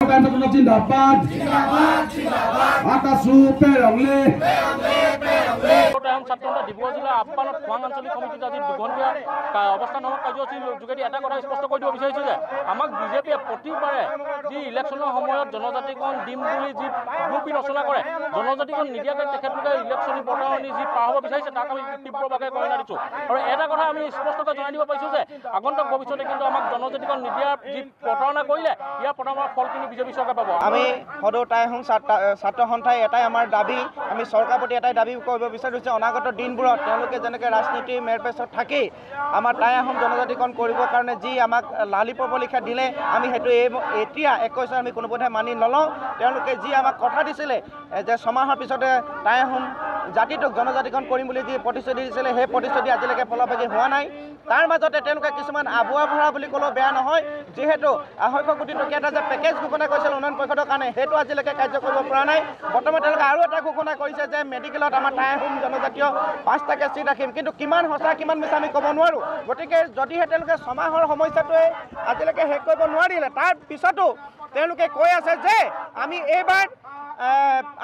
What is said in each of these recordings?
Karnataka Jindabad. Akasu Perongle. ছাত্ৰসন্থা Dibrugarh জিলা আহ্বানত খোৱাং আঞ্চলিক সমিতিত আজি দুঘণ্টীয়া অৱস্থান কাৰ্যসূচীৰ যোগেদি এটা কথা স্পষ্ট কৰি দিব বিচাৰিছোঁ যে আমাক বিজেপিয়ে প্ৰতিবাৰে যি ইলেকশ্যনৰ সময়ত জনজাতিকৰণ দিম বুলি যি গ্ৰুপি ৰচনা কৰে, জনজাতিকৰণ নিদিয়াকৈ তেখেতলোকে ইলেকশ্যন বৰ্তাৱনী যি পাৰ হ'ব বিচাৰিছে তাক আমি তীব্ৰভাৱে কইনা দিছোঁ। আৰু এটা কথা আমি স্পষ্টকৈ জনাই দিব পাৰিছোঁ যে আগন্তুক ভৱিষ্যতে কিন্তু আমাক জনজাতিকৰণ নিদিয়াৰ যি প্ৰতাৰণা কৰিলে ইয়াৰ প্ৰতাৰণাৰ ফলখিনি বিজেপি চৰকাৰে পাব। আমি সদৌ টাই আহোম ছাত্ৰ সন্থাই এটাই আমাৰ দাবী, আমি চৰকাৰৰ প্ৰতি এটাই দাবী কৰিব বিচাৰিছোঁ অনাগত দিনবোৰত তেওঁলোকে যেনেকৈ ৰাজনীতিৰ মেৰপেচত থাকি আমাৰ টাই আহোম জনজাতিকৰণ কৰিবৰ কাৰণে যি আমাক লালি পৰীক্ষা দিলে আমি সেইটো এতিয়া 21 আমি কোনোপধ্যে মানি নলওঁ। তেওঁলোকে যি আমাক কথা দিছিলে যে 6 মাহৰ পিছতে টাই আহোম জাতিটোক জনজাতিকৰণ কৰিম বুলি যি প্ৰতিশ্ৰুতি দিছিলে সেই প্ৰতিশ্ৰুতি আজিলৈকে ফলপ্ৰসূ হোৱা নাই। তাৰ মাজতে তেওঁলোকে কিছুমান আবুৱা ভৰা বুলি ক'লেও বেয়া নহয়, যিহেতু 250 কোটি টকীয়া এটা যে পেকেজ ঘোষণা কৰিছিল উন্নয়ন পৰিষদৰ কাৰণে সেইটো আজিলৈকে কাৰ্য কৰিব পৰা নাই। বৰ্তমান তেওঁলোকে আৰু এটা ঘোষণা কৰিছে যে মেডিকেলত আমাৰ টাই আহোম জনজাতীয় 5টাকৈ চিট ৰাখিম, কিন্তু কিমান সঁচা কিমান মিছা আমি ক'ব নোৱাৰোঁ। গতিকে যদিহে তেওঁলোকে 6 মাহৰ সমস্যাটোৱে আজিলৈকে শেষ কৰিব নোৱাৰিলে, তাৰ পিছতো তেওঁলোকে কৈ আছে যে আমি এইবাৰ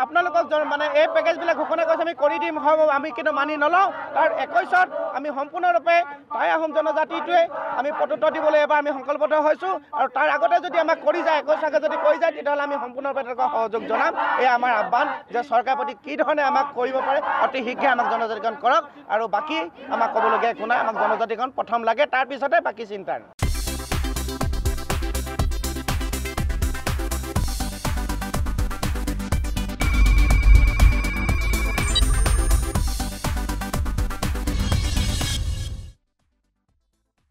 আপোনালোকক মানে এই পেকেজবিলাক ঘোষণা কৰিছে আমি কৰি দিম, হ'ব আমি কিন্তু মানি নলওঁ। তাৰ 21ত আমি সম্পূৰ্ণৰূপে টাই আহোম জনজাতিটোৱে আমি প্ৰত্যুত্তৰ দিবলৈ এবাৰ আমি সংকল্পবদ্ধ হৈছোঁ। আৰু তাৰ আগতে যদি আমাক কৰি যায় 21 যদি কৰি যায় তেতিয়াহ'লে আমি সম্পূৰ্ণৰূপে তেওঁলোকক সহযোগ জনাম। এই আমাৰ আহ্বান যে চৰকাৰৰ প্ৰতি কি ধৰণে আমাক কৰিব পাৰে, অতি শীঘ্ৰে আমাক জনজাতিকৰণ কৰক। আৰু বাকী আমাক ক'বলগীয়া একো নাই, আমাক জনজাতিকৰণ প্ৰথম লাগে, তাৰপিছতে বাকী চিন্তা।